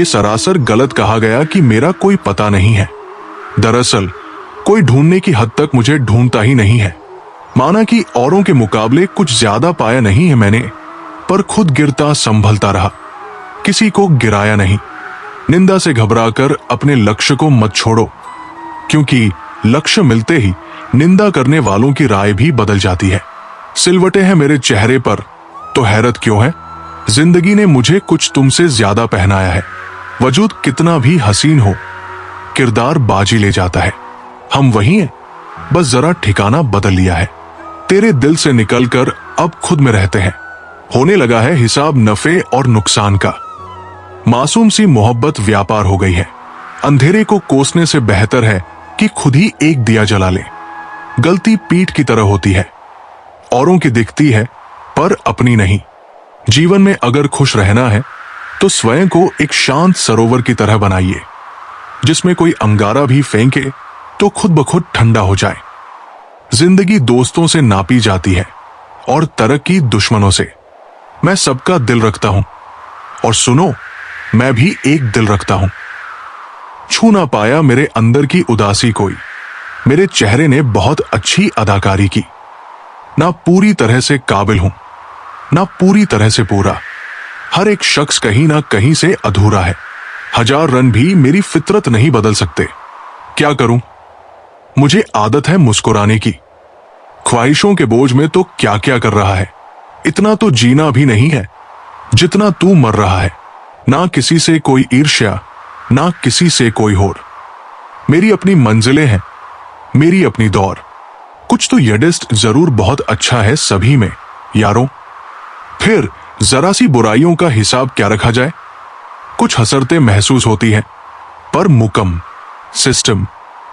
ये सरासर गलत कहा गया कि मेरा कोई पता नहीं है। दरअसल कोई ढूंढने की हद तक मुझे ढूंढता ही नहीं है। माना कि औरों के मुकाबले कुछ ज्यादा पाया नहीं है मैंने, पर खुद गिरता संभलता रहा, किसी को गिराया नहीं। निंदा से घबराकर अपने लक्ष्य को मत छोड़ो, क्योंकि लक्ष्य मिलते ही निंदा करने वालों की राय भी बदल जाती है। सिलवटें हैं मेरे चेहरे पर तो हैरत क्यों है? जिंदगी ने मुझे कुछ तुमसे ज्यादा पहनाया है। वजूद कितना भी हसीन हो, किरदार बाजी ले जाता है। हम वही हैं, बस जरा ठिकाना बदल लिया है। तेरे दिल से निकलकर अब खुद में रहते हैं। होने लगा है हिसाब नफे और नुकसान का। मासूम सी मोहब्बत व्यापार हो गई है। अंधेरे को कोसने से बेहतर है कि खुद ही एक दिया जला ले। गलती पीठ की तरह होती है, औरों की दिखती है पर अपनी नहीं। जीवन में अगर खुश रहना है तो स्वयं को एक शांत सरोवर की तरह बनाइए, जिसमें कोई अंगारा भी फेंके तो खुद ब खुद ठंडा हो जाए। जिंदगी दोस्तों से नापी जाती है और तरक्की दुश्मनों से। मैं सबका दिल रखता हूं, और सुनो, मैं भी एक दिल रखता हूं। छू ना पाया मेरे अंदर की उदासी कोई। मेरे चेहरे ने बहुत अच्छी अदाकारी की। ना पूरी तरह से काबिल हूं, ना पूरी तरह से पूरा। हर एक शख्स कहीं ना कहीं से अधूरा है। 1000 रन भी मेरी फितरत नहीं बदल सकते। क्या करूं? मुझे आदत है मुस्कुराने की। ख्वाहिशों के बोझ में तो क्या क्या कर रहा है। इतना तो जीना भी नहीं है जितना तू मर रहा है। ना किसी से कोई ईर्ष्या, ना किसी से कोई होर। मेरी अपनी मंजिलें हैं, मेरी अपनी दौर। कुछ तो यडिस्ट जरूर बहुत अच्छा है सभी में यारों। फिर जरा सी बुराइयों का हिसाब क्या रखा जाए? कुछ हसरतें महसूस होती हैं, पर मुकम system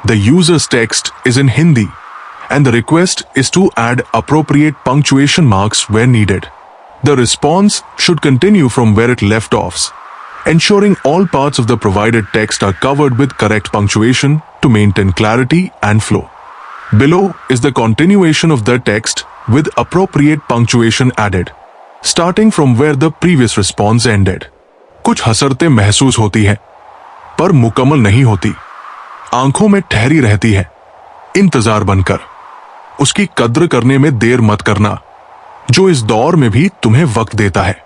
the users text is in Hindi and the request is to add appropriate punctuation marks where needed. The response should continue from where it left off, ensuring all parts of the provided text are covered with correct punctuation to maintain clarity and flow. Below is the continuation of the text with appropriate punctuation added, starting from where the previous response ended. कुछ हसरतें महसूस होती हैं, पर मुकम्मल नहीं होती। आंखों में ठहरी रहती है इंतजार बनकर। उसकी कद्र करने में देर मत करना, जो इस दौर में भी तुम्हें वक्त देता है।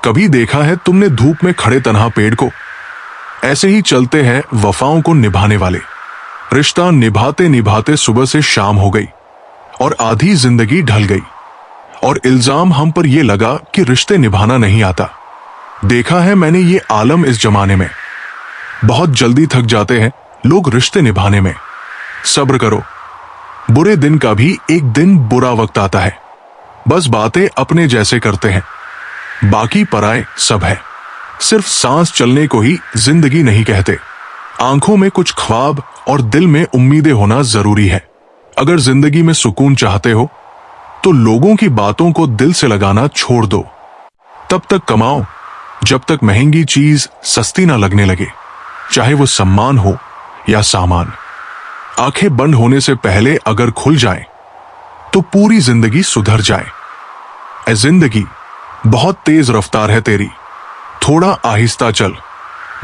कभी देखा है तुमने धूप में खड़े तन्हा पेड़ को? ऐसे ही चलते हैं वफाओं को निभाने वाले। रिश्ता निभाते निभाते सुबह से शाम हो गई और आधी जिंदगी ढल गई, और इल्जाम हम पर यह लगा कि रिश्ते निभाना नहीं आता। देखा है मैंने ये आलम इस जमाने में। बहुत जल्दी थक जाते हैं लोग रिश्ते निभाने में। सब्र करो, बुरे दिन का भी एक दिन बुरा वक्त आता है। बस बातें अपने जैसे करते हैं, बाकी पराए सब है। सिर्फ सांस चलने को ही जिंदगी नहीं कहते। आंखों में कुछ ख्वाब और दिल में उम्मीदें होना जरूरी है। अगर जिंदगी में सुकून चाहते हो तो लोगों की बातों को दिल से लगाना छोड़ दो। तब तक कमाओ जब तक महंगी चीज सस्ती ना लगने लगे, चाहे वो सम्मान हो या सामान। आंखें बंद होने से पहले अगर खुल जाए तो पूरी जिंदगी सुधर जाए। ए जिंदगी, बहुत तेज रफ्तार है तेरी, थोड़ा आहिस्ता चल।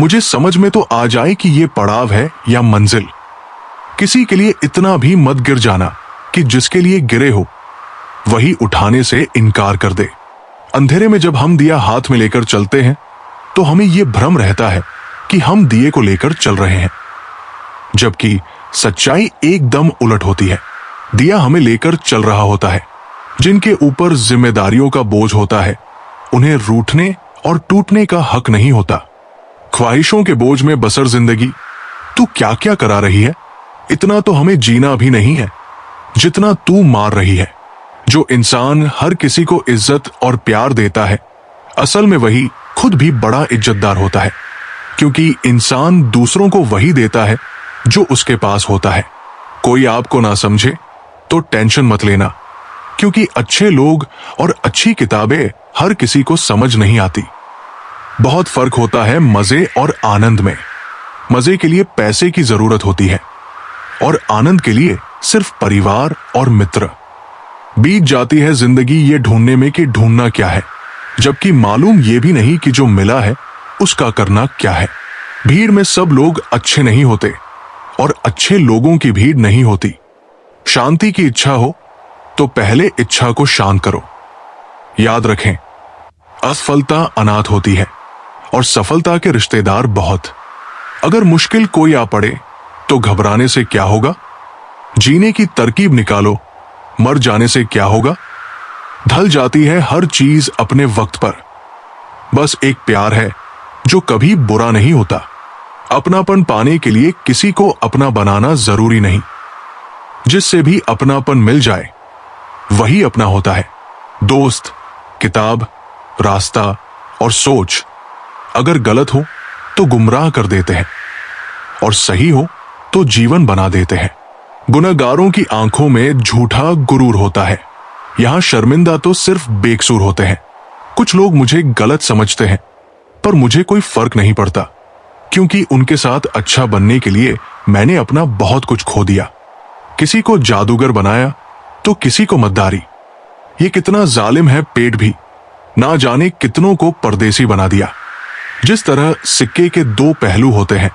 मुझे समझ में तो आ जाए कि ये पड़ाव है या मंजिल। किसी के लिए इतना भी मत गिर जाना कि जिसके लिए गिरे हो वही उठाने से इनकार कर दे। अंधेरे में जब हम दिया हाथ में लेकर चलते हैं तो हमें यह भ्रम रहता है कि हम दिए को लेकर चल रहे हैं, जबकि सच्चाई एकदम उलट होती है। दिया हमें लेकर चल रहा होता है। जिनके ऊपर जिम्मेदारियों का बोझ होता है उन्हें रूठने और टूटने का हक नहीं होता। ख्वाहिशों के बोझ में बसर जिंदगी तू क्या क्या करा रही है। इतना तो हमें जीना भी नहीं है जितना तू मार रही है। जो इंसान हर किसी को इज्जत और प्यार देता है, असल में वही खुद भी बड़ा इज्जतदार होता है, क्योंकि इंसान दूसरों को वही देता है जो उसके पास होता है। कोई आपको ना समझे तो टेंशन मत लेना, क्योंकि अच्छे लोग और अच्छी किताबें हर किसी को समझ नहीं आती। बहुत फर्क होता है मजे और आनंद में। मजे के लिए पैसे की जरूरत होती है और आनंद के लिए सिर्फ परिवार और मित्र। बीत जाती है जिंदगी ये ढूंढने में कि ढूंढना क्या है, जबकि मालूम ये भी नहीं कि जो मिला है उसका करना क्या है। भीड़ में सब लोग अच्छे नहीं होते और अच्छे लोगों की भीड़ नहीं होती। शांति की इच्छा हो तो पहले इच्छा को शांत करो। याद रखें, असफलता अनाथ होती है और सफलता के रिश्तेदार बहुत। अगर मुश्किल कोई आ पड़े तो घबराने से क्या होगा? जीने की तरकीब निकालो। मर जाने से क्या होगा? ढल जाती है हर चीज अपने वक्त पर। बस एक प्यार है जो कभी बुरा नहीं होता। अपनापन पाने के लिए किसी को अपना बनाना जरूरी नहीं। जिससे भी अपनापन मिल जाए वही अपना होता है। दोस्त, किताब, रास्ता और सोच अगर गलत हो तो गुमराह कर देते हैं और सही हो तो जीवन बना देते हैं। गुनहगारों की आंखों में झूठा गुरूर होता है। यहां शर्मिंदा तो सिर्फ बेकसूर होते हैं। कुछ लोग मुझे गलत समझते हैं पर मुझे कोई फर्क नहीं पड़ता, क्योंकि उनके साथ अच्छा बनने के लिए मैंने अपना बहुत कुछ खो दिया। किसी को जादूगर बनाया तो किसी को मद्दारी। ये कितना जालिम है पेट भी, ना जाने कितनों को परदेसी बना दिया। जिस तरह सिक्के के दो पहलू होते हैं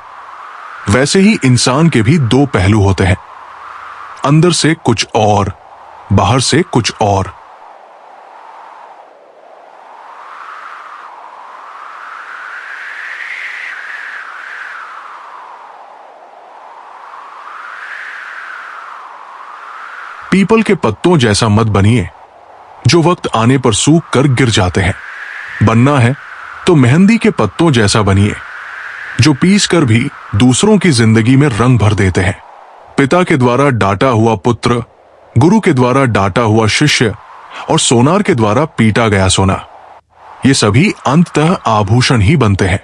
वैसे ही इंसान के भी दो पहलू होते हैं, अंदर से कुछ और, बाहर से कुछ और। पीपल के पत्तों जैसा मत बनिए जो वक्त आने पर सूख कर गिर जाते हैं। बनना है तो मेहंदी के पत्तों जैसा बनिए जो पीस कर भी दूसरों की जिंदगी में रंग भर देते हैं। पिता के द्वारा डांटा हुआ पुत्र, गुरु के द्वारा डांटा हुआ शिष्य और सोनार के द्वारा पीटा गया सोना, ये सभी अंततः आभूषण ही बनते हैं।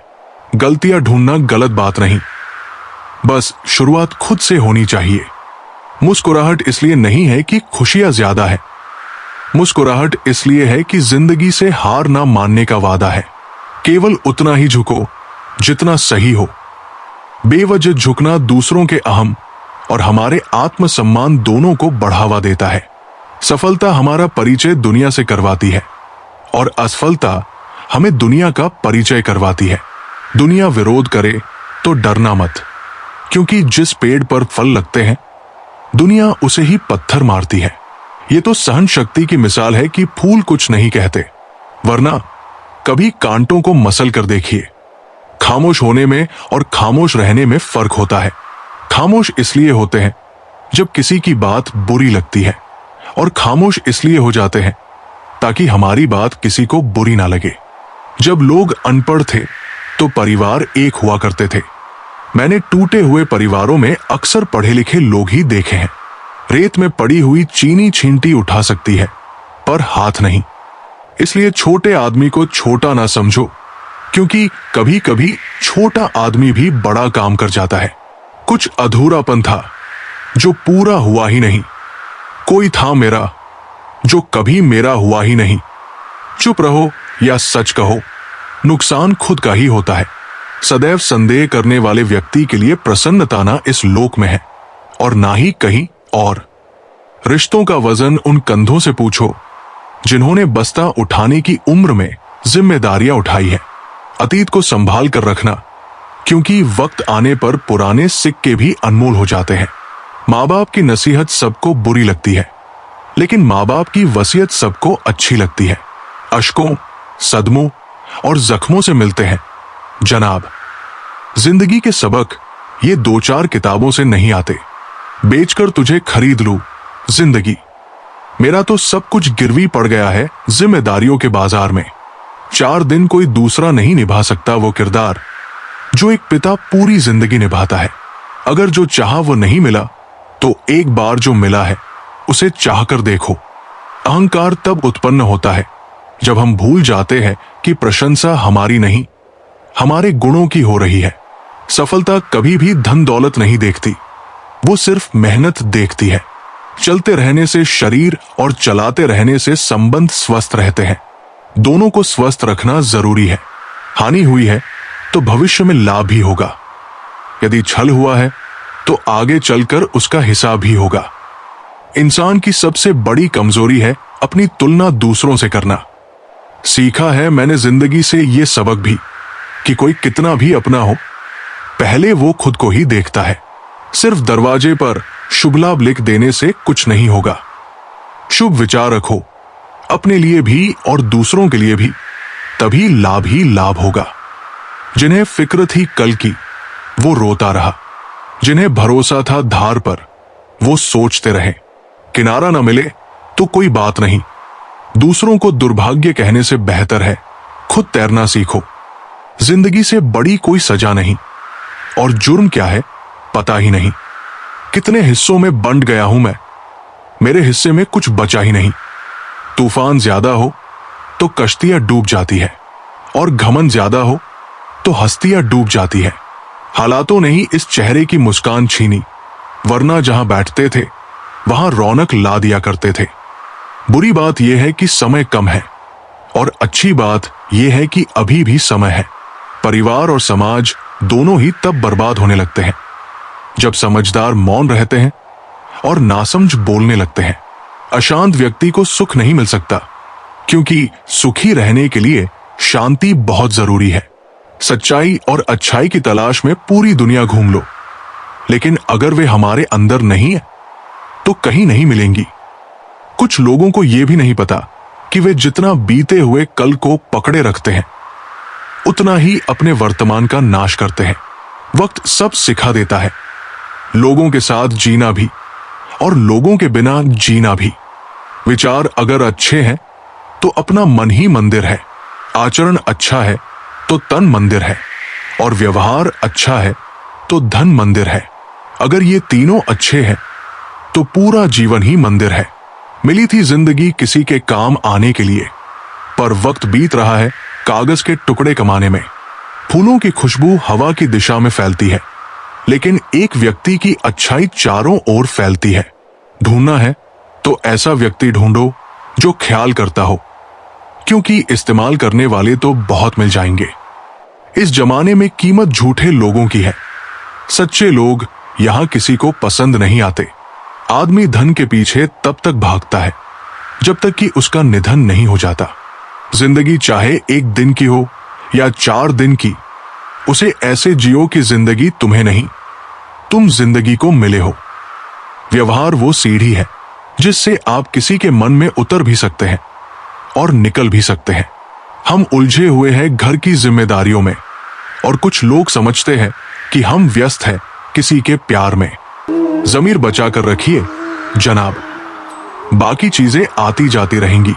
गलतियां ढूंढना गलत बात नहीं, बस शुरुआत खुद से होनी चाहिए। मुस्कुराहट इसलिए नहीं है कि खुशियां ज्यादा है, मुस्कुराहट इसलिए है कि जिंदगी से हार ना मानने का वादा है। केवल उतना ही झुको जितना सही हो। बेवजह झुकना दूसरों के अहम और हमारे आत्मसम्मान दोनों को बढ़ावा देता है। सफलता हमारा परिचय दुनिया से करवाती है और असफलता हमें दुनिया का परिचय करवाती है। दुनिया विरोध करे तो डरना मत, क्योंकि जिस पेड़ पर फल लगते हैं दुनिया उसे ही पत्थर मारती है। ये तो सहन शक्ति की मिसाल है कि फूल कुछ नहीं कहते, वरना कभी कांटों को मसल कर देखिए। खामोश होने में और खामोश रहने में फर्क होता है। खामोश इसलिए होते हैं जब किसी की बात बुरी लगती है, और खामोश इसलिए हो जाते हैं ताकि हमारी बात किसी को बुरी ना लगे। जब लोग अनपढ़ थे तो परिवार एक हुआ करते थे। मैंने टूटे हुए परिवारों में अक्सर पढ़े लिखे लोग ही देखे हैं। रेत में पड़ी हुई चीनी छींटी उठा सकती है पर हाथ नहीं। इसलिए छोटे आदमी को छोटा ना समझो, क्योंकि कभी कभी छोटा आदमी भी बड़ा काम कर जाता है। कुछ अधूरापन था जो पूरा हुआ ही नहीं। कोई था मेरा जो कभी मेरा हुआ ही नहीं। चुप रहो या सच कहो, नुकसान खुद का ही होता है। सदैव संदेह करने वाले व्यक्ति के लिए प्रसन्नता ना इस लोक में है और ना ही कहीं और। रिश्तों का वजन उन कंधों से पूछो जिन्होंने बस्ता उठाने की उम्र में जिम्मेदारियां उठाई है। अतीत को संभाल कर रखना, क्योंकि वक्त आने पर पुराने सिक्के भी अनमोल हो जाते हैं। माँ बाप की नसीहत सबको बुरी लगती है, लेकिन माँ बाप की वसीयत सबको अच्छी लगती है। अश्कों, सदमों और जख्मों से मिलते हैं जनाब। जिंदगी के सबक ये दो चार किताबों से नहीं आते। बेचकर तुझे खरीद लूं जिंदगी, मेरा तो सब कुछ गिरवी पड़ गया है जिम्मेदारियों के बाजार में। 4 दिन कोई दूसरा नहीं निभा सकता वो किरदार जो एक पिता पूरी जिंदगी निभाता है। अगर जो चाहा वो नहीं मिला तो एक बार जो मिला है उसे चाहकर देखो। अहंकार तब उत्पन्न होता है जब हम भूल जाते हैं कि प्रशंसा हमारी नहीं, हमारे गुणों की हो रही है। सफलता कभी भी धन दौलत नहीं देखती, वो सिर्फ मेहनत देखती है। चलते रहने से शरीर और चलाते रहने से संबंध स्वस्थ रहते हैं। दोनों को स्वस्थ रखना जरूरी है। हानि हुई है तो भविष्य में लाभ भी होगा। यदि छल हुआ है तो आगे चलकर उसका हिसाब भी होगा। इंसान की सबसे बड़ी कमजोरी है अपनी तुलना दूसरों से करना। सीखा है मैंने जिंदगी से ये सबक भी कि कोई कितना भी अपना हो, पहले वो खुद को ही देखता है। सिर्फ दरवाजे पर शुभ लाभ लिख देने से कुछ नहीं होगा। शुभ विचार रखो, अपने लिए भी और दूसरों के लिए भी, तभी लाभ ही लाभ होगा। जिन्हें फिक्र थी कल की, वो रोता रहा। जिन्हें भरोसा था धार पर, वो सोचते रहे। किनारा न मिले तो कोई बात नहीं, दूसरों को दुर्भाग्य कहने से बेहतर है खुद तैरना सीखो। जिंदगी से बड़ी कोई सजा नहीं, और जुर्म क्या है पता ही नहीं। कितने हिस्सों में बंट गया हूं मैं, मेरे हिस्से में कुछ बचा ही नहीं। तूफान ज्यादा हो तो कश्तियां डूब जाती है, और घमंड ज्यादा हो तो हस्तियां डूब जाती है। हालातों ने ही इस चेहरे की मुस्कान छीनी, वरना जहां बैठते थे वहां रौनक ला दिया करते थे। बुरी बात यह है कि समय कम है, और अच्छी बात यह है कि अभी भी समय है। परिवार और समाज दोनों ही तब बर्बाद होने लगते हैं जब समझदार मौन रहते हैं और नासमझ बोलने लगते हैं। अशांत व्यक्ति को सुख नहीं मिल सकता, क्योंकि सुखी रहने के लिए शांति बहुत जरूरी है। सच्चाई और अच्छाई की तलाश में पूरी दुनिया घूम लो, लेकिन अगर वे हमारे अंदर नहीं है तो कहीं नहीं मिलेंगी। कुछ लोगों को यह भी नहीं पता कि वे जितना बीते हुए कल को पकड़े रखते हैं, उतना ही अपने वर्तमान का नाश करते हैं। वक्त सब सिखा देता है, लोगों के साथ जीना भी और लोगों के बिना जीना भी। विचार अगर अच्छे हैं तो अपना मन ही मंदिर है, आचरण अच्छा है तो तन मंदिर है, और व्यवहार अच्छा है तो धन मंदिर है। अगर ये तीनों अच्छे हैं तो पूरा जीवन ही मंदिर है। मिली थी जिंदगी किसी के काम आने के लिए, पर वक्त बीत रहा है कागज के टुकड़े कमाने में। फूलों की खुशबू हवा की दिशा में फैलती है, लेकिन एक व्यक्ति की अच्छाई चारों ओर फैलती है। ढूंढना है तो ऐसा व्यक्ति ढूंढो जो ख्याल करता हो, क्योंकि इस्तेमाल करने वाले तो बहुत मिल जाएंगे। इस जमाने में कीमत झूठे लोगों की है, सच्चे लोग यहां किसी को पसंद नहीं आते। आदमी धन के पीछे तब तक भागता है जब तक कि उसका निधन नहीं हो जाता। जिंदगी चाहे 1 दिन की हो या 4 दिन की, उसे ऐसे जियो कि जिंदगी तुम्हें नहीं, तुम जिंदगी को मिले हो। व्यवहार वो सीढ़ी है जिससे आप किसी के मन में उतर भी सकते हैं और निकल भी सकते हैं। हम उलझे हुए हैं घर की जिम्मेदारियों में, और कुछ लोग समझते हैं कि हम व्यस्त हैं किसी के प्यार में। जमीर बचा कर रखिए जनाब, बाकी चीजें आती जाती रहेंगी।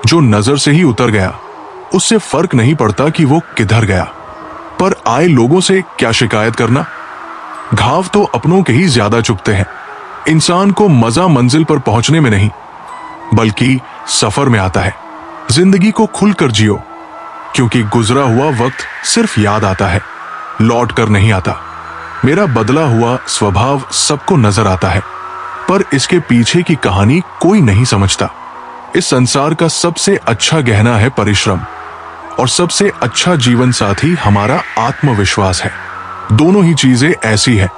जो नजर से ही उतर गया उससे फर्क नहीं पड़ता कि वो किधर गया, पर आए लोगों से क्या शिकायत करना। घाव तो अपनों के ही ज्यादा चुभते हैं। इंसान को मजा मंजिल पर पहुंचने में नहीं, बल्कि सफर में आता है। जिंदगी को खुलकर जियो, क्योंकि गुजरा हुआ वक्त सिर्फ याद आता है, लौट कर नहीं आता। मेरा बदला हुआ स्वभाव सबको नजर आता है, पर इसके पीछे की कहानी कोई नहीं समझता। इस संसार का सबसे अच्छा गहना है परिश्रम, और सबसे अच्छा जीवन साथी हमारा आत्मविश्वास है। दोनों ही चीजें ऐसी है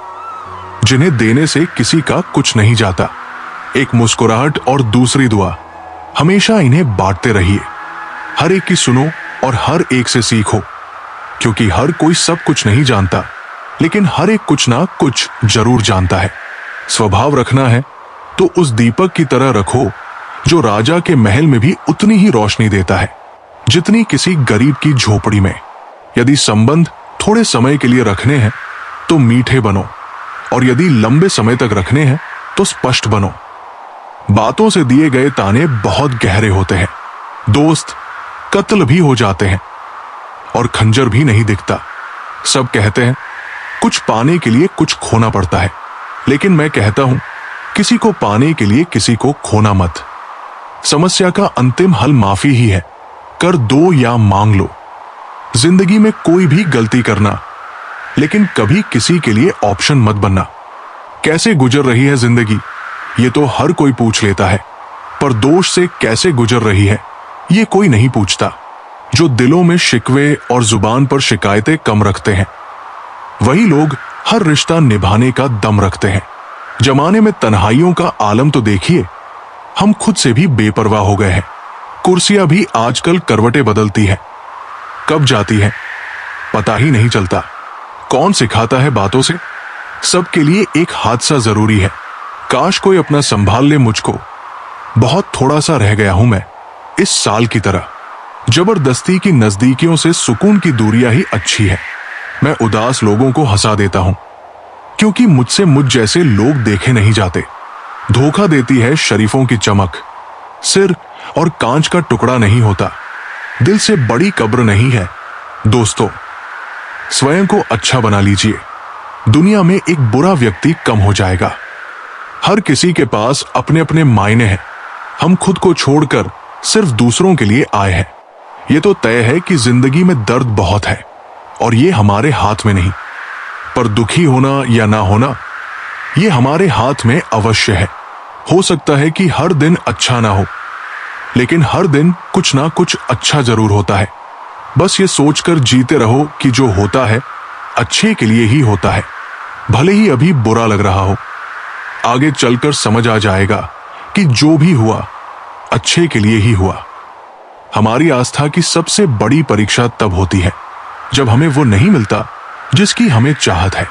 जिन्हें देने से किसी का कुछ नहीं जाता। एक मुस्कुराहट और दूसरी दुआ, हमेशा इन्हें बांटते रहिए। हर एक की सुनो और हर एक से सीखो, क्योंकि हर कोई सब कुछ नहीं जानता, लेकिन हर एक कुछ ना कुछ जरूर जानता है। स्वभाव रखना है तो उस दीपक की तरह रखो जो राजा के महल में भी उतनी ही रोशनी देता है जितनी किसी गरीब की झोपड़ी में। यदि संबंध थोड़े समय के लिए रखने हैं तो मीठे बनो, और यदि लंबे समय तक रखने हैं तो स्पष्ट बनो। बातों से दिए गए ताने बहुत गहरे होते हैं। दोस्त कत्ल भी हो जाते हैं और खंजर भी नहीं दिखता। सब कहते हैं कुछ पाने के लिए कुछ खोना पड़ता है, लेकिन मैं कहता हूं किसी को पाने के लिए किसी को खोना मत। समस्या का अंतिम हल माफी ही है, कर दो या मांग लो। जिंदगी में कोई भी गलती करना, लेकिन कभी किसी के लिए ऑप्शन मत बनना। कैसे गुजर रही है जिंदगी, ये तो हर कोई पूछ लेता है, पर दोष से कैसे गुजर रही है ये कोई नहीं पूछता। जो दिलों में शिकवे और जुबान पर शिकायतें कम रखते हैं, वही लोग हर रिश्ता निभाने का दम रखते हैं। जमाने में तन्हाइयों का आलम तो देखिए, हम खुद से भी बेपरवाह हो गए हैं। कुर्सियां भी आजकल करवटें बदलती हैं, कब जाती हैं पता ही नहीं चलता। कौन सिखाता है बातों से? सबके लिए एक हादसा जरूरी है। काश कोई अपना संभाल ले मुझको। बहुत थोड़ा सा रह गया हूं मैं, इस साल की तरह। जबरदस्ती की नजदीकियों से सुकून की दूरियां ही अच्छी है। मैं उदास लोगों को हंसा देता हूं, क्योंकि मुझसे मुझ जैसे लोग देखे नहीं जाते। धोखा देती है शरीफों की चमक। सिर और कांच का टुकड़ा नहीं होता, दिल से बड़ी कब्र नहीं है। दोस्तों, स्वयं को अच्छा बना लीजिए, दुनिया में एक बुरा व्यक्ति कम हो जाएगा। हर किसी के पास अपने अपने मायने हैं। हम खुद को छोड़कर सिर्फ दूसरों के लिए आए हैं। ये तो तय है कि जिंदगी में दर्द बहुत है और ये हमारे हाथ में नहीं, पर दुखी होना या ना होना ये हमारे हाथ में अवश्य है। हो सकता है कि हर दिन अच्छा ना हो, लेकिन हर दिन कुछ ना कुछ अच्छा जरूर होता है। बस ये सोचकर जीते रहो कि जो होता है अच्छे के लिए ही होता है, भले ही अभी बुरा लग रहा हो। आगे चलकर समझ आ जाएगा कि जो भी हुआ अच्छे के लिए ही हुआ। हमारी आस्था की सबसे बड़ी परीक्षा तब होती है जब हमें वो नहीं मिलता जिसकी हमें चाहत है।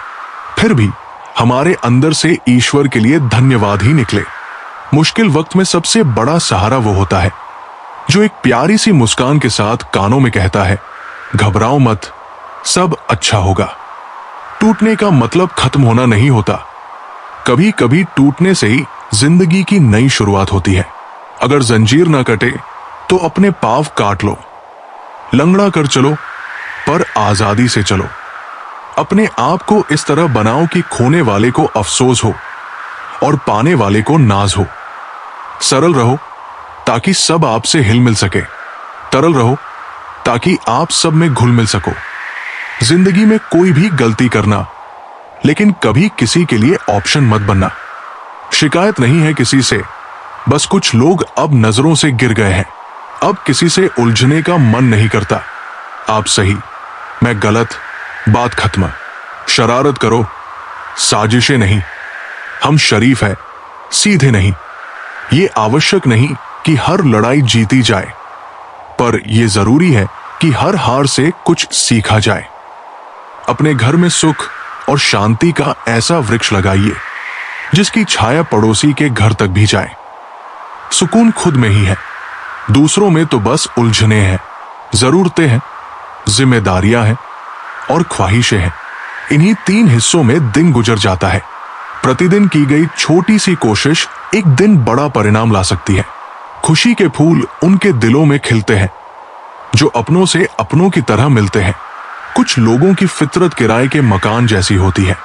फिर भी हमारे अंदर से ईश्वर के लिए धन्यवाद ही निकले। मुश्किल वक्त में सबसे बड़ा सहारा वो होता है जो एक प्यारी सी मुस्कान के साथ कानों में कहता है, घबराओ मत, सब अच्छा होगा। टूटने का मतलब खत्म होना नहीं होता। कभी कभी टूटने से ही जिंदगी की नई शुरुआत होती है। अगर जंजीर ना कटे तो अपने पांव काट लो। लंगड़ा कर चलो, पर आजादी से चलो। अपने आप को इस तरह बनाओ कि खोने वाले को अफसोस हो और पाने वाले को नाज हो। सरल रहो ताकि सब आपसे हिल मिल सके। तरल रहो ताकि आप सब में घुल मिल सको। जिंदगी में कोई भी गलती करना, लेकिन कभी किसी के लिए ऑप्शन मत बनना। शिकायत नहीं है किसी से, बस कुछ लोग अब नजरों से गिर गए हैं। अब किसी से उलझने का मन नहीं करता। आप सही, मैं गलत, बात खत्म। शरारत करो, साजिशें नहीं। हम शरीफ है, सीधे नहीं। ये आवश्यक नहीं कि हर लड़ाई जीती जाए, पर यह जरूरी है कि हर हार से कुछ सीखा जाए। अपने घर में सुख और शांति का ऐसा वृक्ष लगाइए जिसकी छाया पड़ोसी के घर तक भी जाए। सुकून खुद में ही है, दूसरों में तो बस उलझने हैं, जरूरतें हैं, जिम्मेदारियां हैं और ख्वाहिशें हैं। इन्हीं 3 हिस्सों में दिन गुजर जाता है। प्रतिदिन की गई छोटी सी कोशिश एक दिन बड़ा परिणाम ला सकती है। खुशी के फूल उनके दिलों में खिलते हैं जो अपनों से अपनों की तरह मिलते हैं। कुछ लोगों की फितरत किराए के मकान जैसी होती है।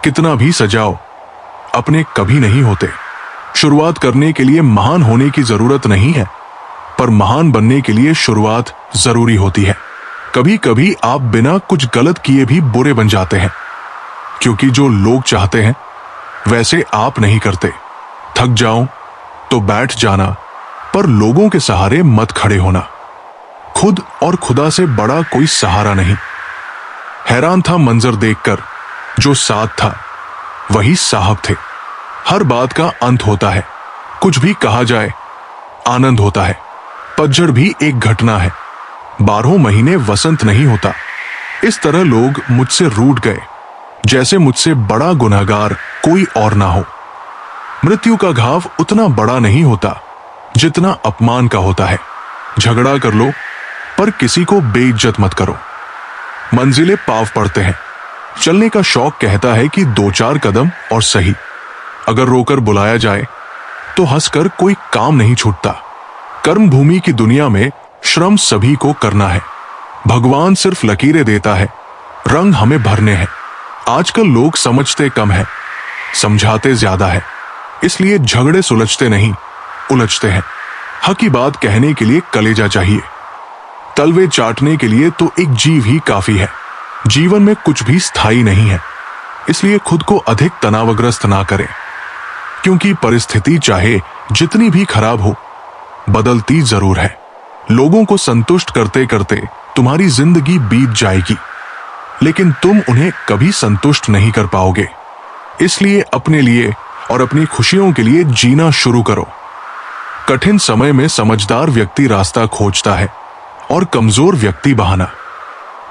कितना भी सजाओ, अपने कभी नहीं होते। शुरुआत करने के लिए महान होने की जरूरत नहीं है, पर महान बनने के लिए शुरुआत जरूरी होती है। कभी कभी आप बिना कुछ गलत किए भी बुरे बन जाते हैं, क्योंकि जो लोग चाहते हैं वैसे आप नहीं करते। थक जाओ तो बैठ जाना, पर लोगों के सहारे मत खड़े होना। खुद और खुदा से बड़ा कोई सहारा नहीं। हैरान था मंजर देखकर, जो साथ था वही साहब थे। हर बात का अंत होता है, कुछ भी कहा जाए आनंद होता है। पतझड़ भी एक घटना है, 12 महीने वसंत नहीं होता। इस तरह लोग मुझसे रूठ गए जैसे मुझसे बड़ा गुनहगार कोई और ना हो। मृत्यु का घाव उतना बड़ा नहीं होता जितना अपमान का होता है। झगड़ा कर लो, पर किसी को बेइज्जत मत करो। मंजिलें पाव पड़ते हैं, चलने का शौक कहता है कि 2-4 कदम और सही। अगर रोकर बुलाया जाए तो हंसकर कोई काम नहीं छूटता। कर्म भूमि की दुनिया में श्रम सभी को करना है। भगवान सिर्फ लकीरें देता है, रंग हमें भरने हैं। आजकल लोग समझते कम है, समझाते ज्यादा है। इसलिए झगड़े सुलझते नहीं, उलझते हैं। हक की बात कहने के लिए कलेजा चाहिए, तलवे चाटने के लिए तो एक जीव ही काफी है। जीवन में कुछ भी स्थायी नहीं है, इसलिए खुद को अधिक तनावग्रस्त ना करें, क्योंकि परिस्थिति चाहे जितनी भी खराब हो, बदलती जरूर है। लोगों को संतुष्ट करते करते तुम्हारी जिंदगी बीत जाएगी, लेकिन तुम उन्हें कभी संतुष्ट नहीं कर पाओगे। इसलिए अपने लिए और अपनी खुशियों के लिए जीना शुरू करो। कठिन समय में समझदार व्यक्ति रास्ता खोजता है और कमजोर व्यक्ति बहाना।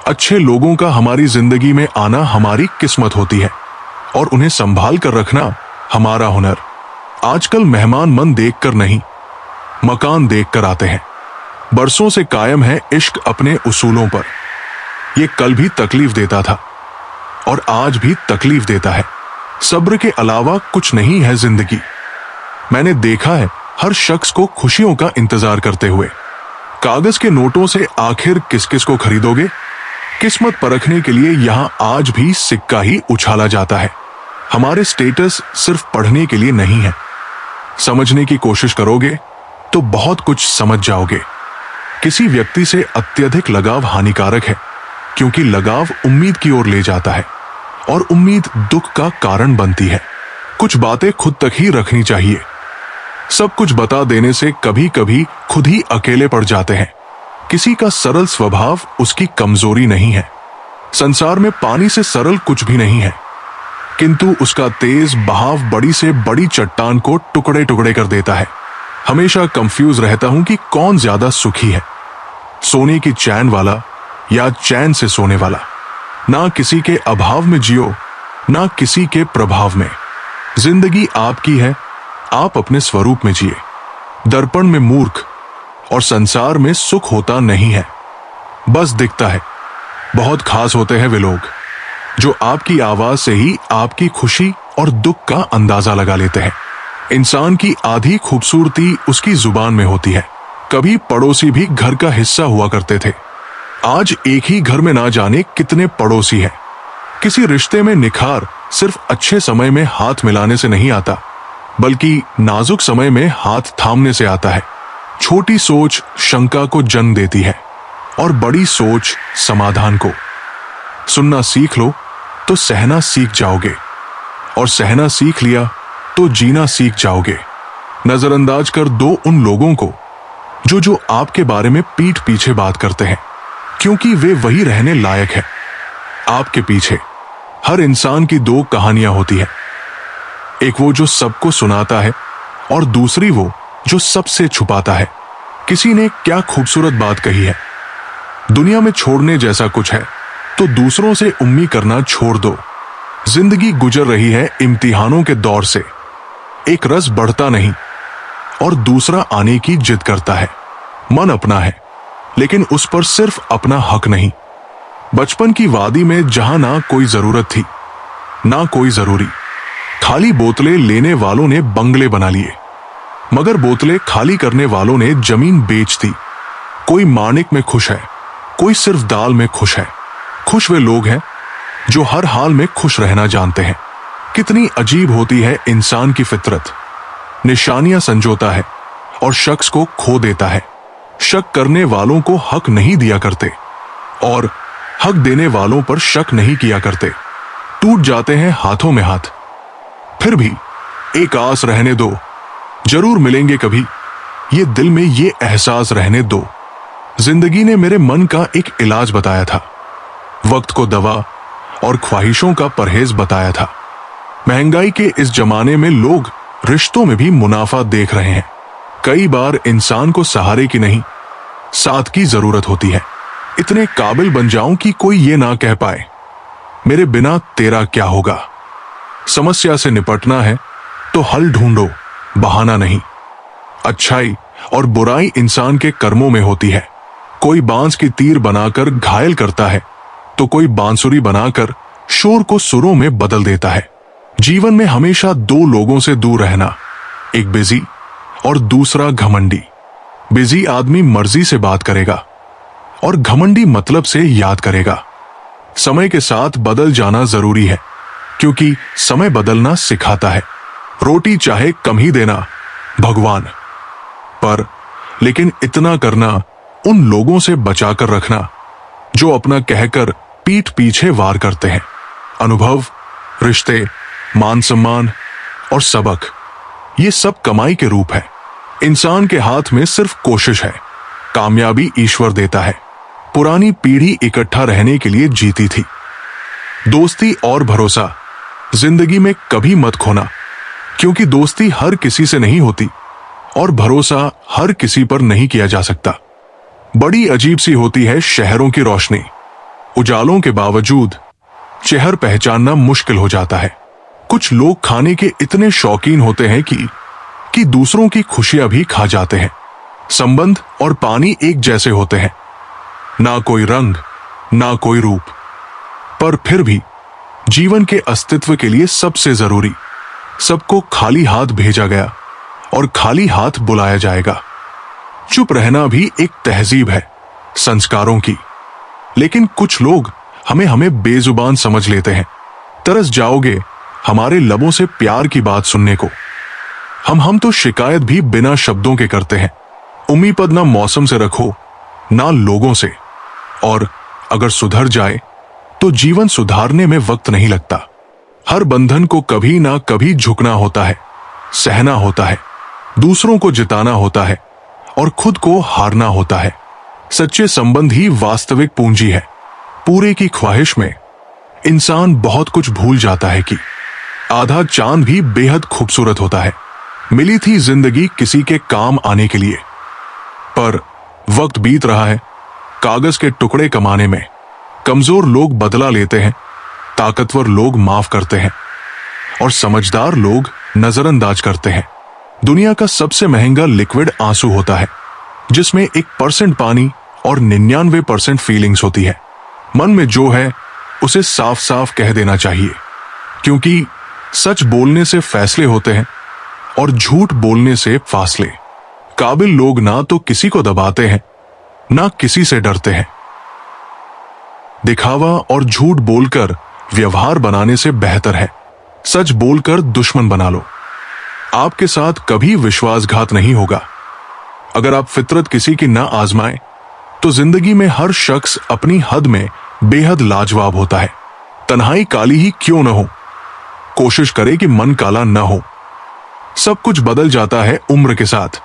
अच्छे लोगों का हमारी जिंदगी में आना हमारी किस्मत होती है और उन्हें संभाल कर रखना हमारा हुनर। आजकल मेहमान मन देखकर नहीं, मकान देखकर आते हैं। बरसों से कायम है इश्क अपने उसूलों पर। ये कल भी तकलीफ देता था और आज भी तकलीफ देता है। सब्र के अलावा कुछ नहीं है जिंदगी। मैंने देखा है हर शख्स को खुशियों का इंतजार करते हुए। कागज के नोटों से आखिर किस किस को खरीदोगे? किस्मत परखने के लिए यहां आज भी सिक्का ही उछाला जाता है। हमारे स्टेटस सिर्फ पढ़ने के लिए नहीं है। समझने की कोशिश करोगे तो बहुत कुछ समझ जाओगे। किसी व्यक्ति से अत्यधिक लगाव हानिकारक है, क्योंकि लगाव उम्मीद की ओर ले जाता है और उम्मीद दुख का कारण बनती है। कुछ बातें खुद तक ही रखनी चाहिए। सब कुछ बता देने से कभी कभी खुद ही अकेले पड़ जाते हैं। किसी का सरल स्वभाव उसकी कमजोरी नहीं है। संसार में पानी से सरल कुछ भी नहीं है, किंतु उसका तेज बहाव बड़ी से बड़ी चट्टान को टुकड़े टुकड़े कर देता है। हमेशा कंफ्यूज रहता हूं कि कौन ज्यादा सुखी है, सोने की चैन वाला या चैन से सोने वाला। ना किसी के अभाव में जियो, ना किसी के प्रभाव में। जिंदगी आपकी है, आप अपने स्वरूप में जिए। दर्पण में मूर्ख और संसार में सुख होता नहीं है, बस दिखता है। बहुत खास होते हैं वे लोग जो आपकी आवाज से ही आपकी खुशी और दुख का अंदाजा लगा लेते हैं। इंसान की आधी खूबसूरती उसकी जुबान में होती है। कभी पड़ोसी भी घर का हिस्सा हुआ करते थे, आज एक ही घर में ना जाने कितने पड़ोसी हैं। किसी रिश्ते में निखार सिर्फ अच्छे समय में हाथ मिलाने से नहीं आता, बल्कि नाजुक समय में हाथ थामने से आता है। छोटी सोच शंका को जन्म देती है और बड़ी सोच समाधान को। सुनना सीख लो तो सहना सीख जाओगे, और सहना सीख लिया तो जीना सीख जाओगे। नजरअंदाज कर दो उन लोगों को जो आपके बारे में पीठ पीछे बात करते हैं, क्योंकि वे वही रहने लायक है। आपके पीछे हर इंसान की दो कहानियां होती है, एक वो जो सबको सुनाता है और दूसरी वो जो सबसे छुपाता है। किसी ने क्या खूबसूरत बात कही है, दुनिया में छोड़ने जैसा कुछ है तो दूसरों से उम्मीद करना छोड़ दो। जिंदगी गुजर रही है इम्तिहानों के दौर से। एक रस बढ़ता नहीं और दूसरा आने की जिद करता है। मन अपना है, लेकिन उस पर सिर्फ अपना हक नहीं। बचपन की वादी में जहां ना कोई जरूरत थी ना कोई जरूरी, खाली बोतलें लेने वालों ने बंगले बना लिए, मगर बोतलें खाली करने वालों ने जमीन बेच दी। कोई माणिक में खुश है, कोई सिर्फ दाल में खुश है। खुश वे लोग हैं जो हर हाल में खुश रहना जानते हैं। कितनी अजीब होती है इंसान की फितरत। निशानियां संजोता है और शख्स को खो देता है। शक करने वालों को हक नहीं दिया करते और हक देने वालों पर शक नहीं किया करते। टूट जाते हैं हाथों में हाथ, फिर भी एक आस रहने दो, जरूर मिलेंगे कभी। ये दिल में ये एहसास रहने दो। जिंदगी ने मेरे मन का एक इलाज बताया था, वक्त को दवा और ख्वाहिशों का परहेज बताया था। महंगाई के इस जमाने में लोग रिश्तों में भी मुनाफा देख रहे हैं। कई बार इंसान को सहारे की नहीं, साथ की जरूरत होती है। इतने काबिल बन जाऊं कि कोई ये ना कह पाए मेरे बिना तेरा क्या होगा। समस्या से निपटना है तो हल ढूंढो, बहाना नहीं। अच्छाई और बुराई इंसान के कर्मों में होती है। कोई बांस की तीर बनाकर घायल करता है तो कोई बांसुरी बनाकर शोर को सुरों में बदल देता है। जीवन में हमेशा दो लोगों से दूर रहना, एक बिजी और दूसरा घमंडी। बिजी आदमी मर्जी से बात करेगा और घमंडी मतलब से याद करेगा। समय के साथ बदल जाना जरूरी है, क्योंकि समय बदलना सिखाता है। रोटी चाहे कम ही देना भगवान पर, लेकिन इतना करना उन लोगों से बचाकर रखना जो अपना कहकर पीठ पीछे वार करते हैं। अनुभव, रिश्ते, मान सम्मान और सबक, ये सब कमाई के रूप है। इंसान के हाथ में सिर्फ कोशिश है, कामयाबी ईश्वर देता है। पुरानी पीढ़ी इकट्ठा रहने के लिए जीती थी। दोस्ती और भरोसा जिंदगी में कभी मत खोना, क्योंकि दोस्ती हर किसी से नहीं होती और भरोसा हर किसी पर नहीं किया जा सकता। बड़ी अजीब सी होती है शहरों की रोशनी, उजालों के बावजूद चेहर पहचानना मुश्किल हो जाता है। कुछ लोग खाने के इतने शौकीन होते हैं कि दूसरों की खुशियां भी खा जाते हैं। संबंध और पानी एक जैसे होते हैं, ना कोई रंग ना कोई रूप, पर फिर भी जीवन के अस्तित्व के लिए सबसे जरूरी। सबको खाली हाथ भेजा गया और खाली हाथ बुलाया जाएगा। चुप रहना भी एक तहजीब है, संस्कारों की। लेकिन कुछ लोग हमें बेजुबान समझ लेते हैं। तरस जाओगे हमारे लबों से प्यार की बात सुनने को। हम तो शिकायत भी बिना शब्दों के करते हैं। उम्मीद ना मौसम से रखो ना लोगों से, और अगर सुधर जाए तो जीवन सुधारने में वक्त नहीं लगता। हर बंधन को कभी ना कभी झुकना होता है, सहना होता है, दूसरों को जिताना होता है और खुद को हारना होता है। सच्चे संबंध ही वास्तविक पूंजी है। पूरे की ख्वाहिश में इंसान बहुत कुछ भूल जाता है कि आधा चांद भी बेहद खूबसूरत होता है। मिली थी जिंदगी किसी के काम आने के लिए, पर वक्त बीत रहा है कागज के टुकड़े कमाने में। कमजोर लोग बदला लेते हैं, ताकतवर लोग माफ करते हैं और समझदार लोग नजरअंदाज करते हैं। दुनिया का सबसे महंगा लिक्विड आंसू होता है, जिसमें 1% पानी और 99% फीलिंग्स होती है। मन में जो है उसे साफ साफ कह देना चाहिए, क्योंकि सच बोलने से फैसले होते हैं और झूठ बोलने से फासले। काबिल लोग ना तो किसी को दबाते हैं ना किसी से डरते हैं। दिखावा और झूठ बोलकर व्यवहार बनाने से बेहतर है सच बोलकर दुश्मन बना लो। आपके साथ कभी विश्वासघात नहीं होगा। अगर आप फितरत किसी की ना आजमाएं तो जिंदगी में हर शख्स अपनी हद में बेहद लाजवाब होता है। तन्हाई काली ही क्यों न हो, कोशिश करे कि मन काला न हो। सब कुछ बदल जाता है उम्र के साथ।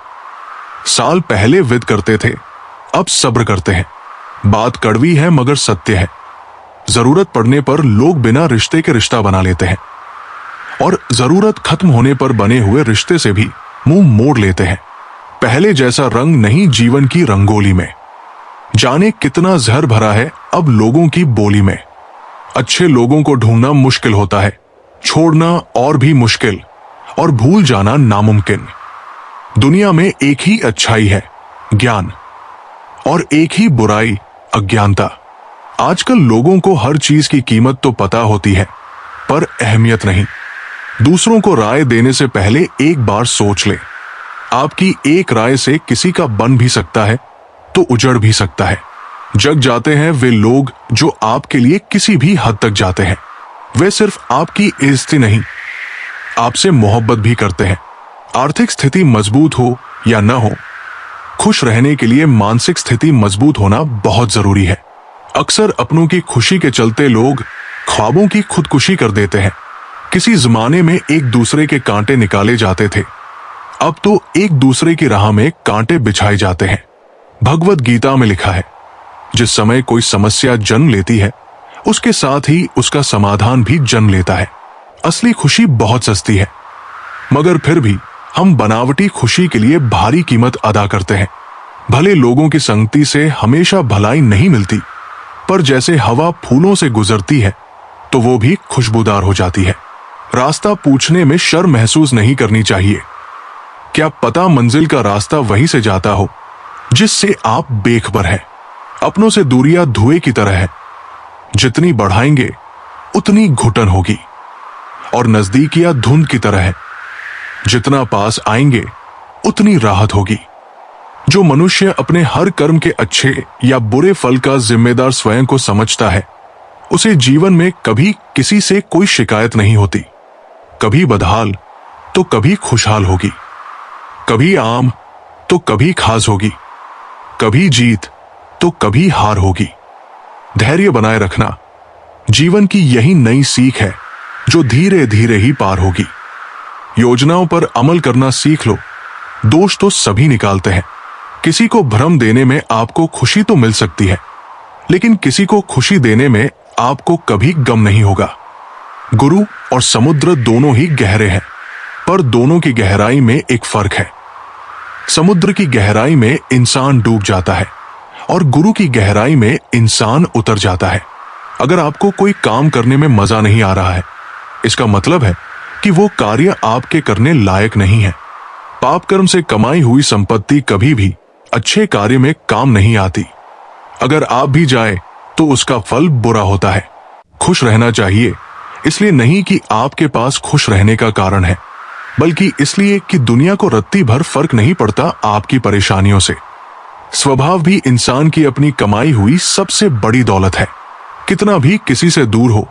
साल पहले विद करते थे, अब सब्र करते हैं। बात कड़वी है मगर सत्य है। जरूरत पड़ने पर लोग बिना रिश्ते के रिश्ता बना लेते हैं और जरूरत खत्म होने पर बने हुए रिश्ते से भी मुंह मोड़ लेते हैं। पहले जैसा रंग नहीं जीवन की रंगोली में। जाने कितना जहर भरा है अब लोगों की बोली में। अच्छे लोगों को ढूंढना मुश्किल होता है, छोड़ना और भी मुश्किल, और भूल जाना नामुमकिन। दुनिया में एक ही अच्छाई है, ज्ञान, और एक ही बुराई, अज्ञानता। आजकल लोगों को हर चीज की कीमत तो पता होती है, पर अहमियत नहीं। दूसरों को राय देने से पहले एक बार सोच ले। आपकी एक राय से किसी का बन भी सकता है तो उजड़ भी सकता है। जग जाते हैं वे लोग जो आपके लिए किसी भी हद तक जाते हैं। वे सिर्फ आपकी इज्जत नहीं, आपसे मोहब्बत भी करते हैं। आर्थिक स्थिति मजबूत हो या न हो, खुश रहने के लिए मानसिक स्थिति मजबूत होना बहुत जरूरी है। अक्सर अपनों की खुशी के चलते लोग ख्वाबों की खुदकुशी कर देते हैं। किसी जमाने में एक दूसरे के कांटे निकाले जाते थे, अब तो एक दूसरे की राह में कांटे बिछाए जाते हैं। भगवत गीता में लिखा है, जिस समय कोई समस्या जन्म लेती है उसके साथ ही उसका समाधान भी जन्म लेता है। असली खुशी बहुत सस्ती है, मगर फिर भी हम बनावटी खुशी के लिए भारी कीमत अदा करते हैं। भले लोगों की संगति से हमेशा भलाई नहीं मिलती, पर जैसे हवा फूलों से गुजरती है तो वो भी खुशबूदार हो जाती है। रास्ता पूछने में शर्म महसूस नहीं करनी चाहिए। क्या पता मंजिल का रास्ता वहीं से जाता हो जिससे आप बेखबर हैं। अपनों से दूरियां धुएं की तरह है, जितनी बढ़ाएंगे उतनी घुटन होगी, और नजदीकियां धुंध की तरह है, जितना पास आएंगे उतनी राहत होगी। जो मनुष्य अपने हर कर्म के अच्छे या बुरे फल का जिम्मेदार स्वयं को समझता है, उसे जीवन में कभी किसी से कोई शिकायत नहीं होती। कभी बदहाल तो कभी खुशहाल होगी, कभी आम तो कभी खास होगी, कभी जीत तो कभी हार होगी। धैर्य बनाए रखना जीवन की यही नई सीख है जो धीरे धीरे ही पार होगी। योजनाओं पर अमल करना सीख लो। दोष तो सभी निकालते हैं। किसी को भ्रम देने में आपको खुशी तो मिल सकती है, लेकिन किसी को खुशी देने में आपको कभी गम नहीं होगा। गुरु और समुद्र दोनों ही गहरे हैं, पर दोनों की गहराई में एक फर्क है। समुद्र की गहराई में इंसान डूब जाता है और गुरु की गहराई में इंसान उतर जाता है। अगर आपको कोई काम करने में मजा नहीं आ रहा है, इसका मतलब है कि वो कार्य आपके करने लायक नहीं है। पाप कर्म से कमाई हुई संपत्ति कभी भी अच्छे कार्य में काम नहीं आती। अगर आप भी जाए तो उसका फल बुरा होता है। खुश रहना चाहिए, इसलिए नहीं कि आपके पास खुश रहने का कारण है, बल्कि इसलिए कि दुनिया को रत्ती भर फर्क नहीं पड़ता आपकी परेशानियों से। स्वभाव भी इंसान की अपनी कमाई हुई सबसे बड़ी दौलत है। कितना भी किसी से दूर हो,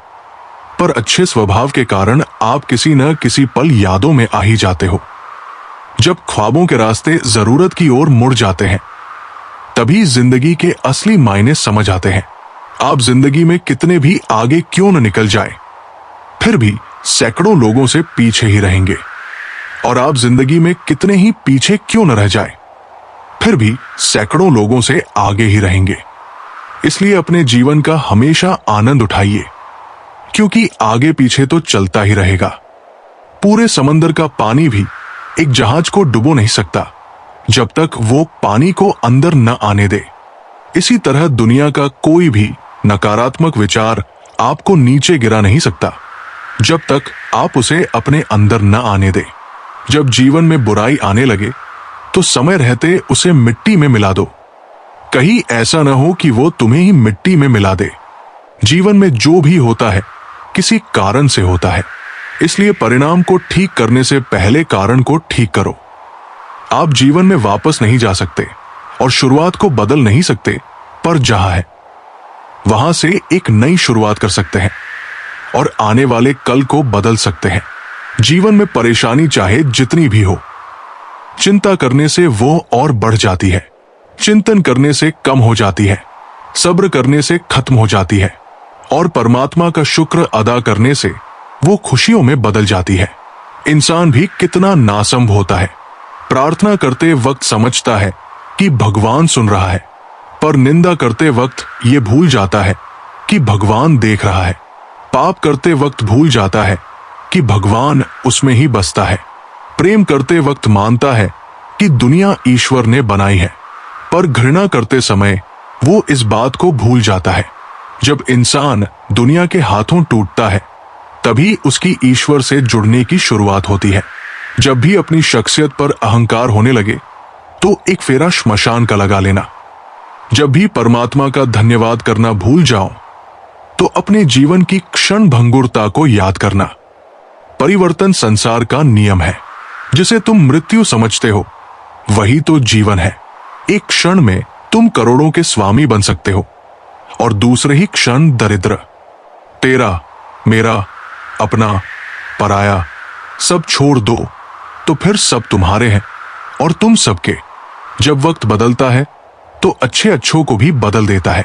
पर अच्छे स्वभाव के कारण आप किसी न किसी पल यादों में आ ही जाते हो। जब ख्वाबों के रास्ते जरूरत की ओर मुड़ जाते हैं, तभी जिंदगी के असली मायने समझ आते हैं। आप जिंदगी में कितने भी आगे क्यों न निकल जाए, फिर भी सैकड़ों लोगों से पीछे ही रहेंगे। और आप जिंदगी में कितने ही पीछे क्यों न रह जाए, फिर भी सैकड़ों लोगों से आगे ही रहेंगे। इसलिए अपने जीवन का हमेशा आनंद उठाइए, क्योंकि आगे पीछे तो चलता ही रहेगा। पूरे समंदर का पानी भी एक जहाज को डुबो नहीं सकता जब तक वो पानी को अंदर न आने दे। इसी तरह दुनिया का कोई भी नकारात्मक विचार आपको नीचे गिरा नहीं सकता जब तक आप उसे अपने अंदर न आने दे। जब जीवन में बुराई आने लगे तो समय रहते उसे मिट्टी में मिला दो। कहीं ऐसा न हो कि वो तुम्हें ही मिट्टी में मिला दे। जीवन में जो भी होता है किसी कारण से होता है, इसलिए परिणाम को ठीक करने से पहले कारण को ठीक करो। आप जीवन में वापस नहीं जा सकते और शुरुआत को बदल नहीं सकते, पर जहां है वहां से एक नई शुरुआत कर सकते हैं और आने वाले कल को बदल सकते हैं। जीवन में परेशानी चाहे जितनी भी हो, चिंता करने से वो और बढ़ जाती है, चिंतन करने से कम हो जाती है, सब्र करने से खत्म हो जाती है और परमात्मा का शुक्र अदा करने से वो खुशियों में बदल जाती है। इंसान भी कितना नासंभ होता है। प्रार्थना करते वक्त समझता है कि भगवान सुन रहा है, पर निंदा करते वक्त ये भूल जाता है कि भगवान देख रहा है। पाप करते वक्त भूल जाता है कि भगवान उसमें ही बसता है। प्रेम करते वक्त मानता है कि दुनिया ईश्वर ने बनाई है, पर घृणा करते समय वो इस बात को भूल जाता है। जब इंसान दुनिया के हाथों टूटता है, तभी उसकी ईश्वर से जुड़ने की शुरुआत होती है। जब भी अपनी शख्सियत पर अहंकार होने लगे तो एक फेरा श्मशान का लगा लेना। जब भी परमात्मा का धन्यवाद करना भूल जाओ तो अपने जीवन की क्षण भंगुरता को याद करना। परिवर्तन संसार का नियम है। जिसे तुम मृत्यु समझते हो वही तो जीवन है। एक क्षण में तुम करोड़ों के स्वामी बन सकते हो और दूसरे ही क्षण दरिद्र। तेरा, मेरा, अपना, पराया सब छोड़ दो तो फिर सब तुम्हारे हैं और तुम सबके। जब वक्त बदलता है तो अच्छे अच्छों को भी बदल देता है।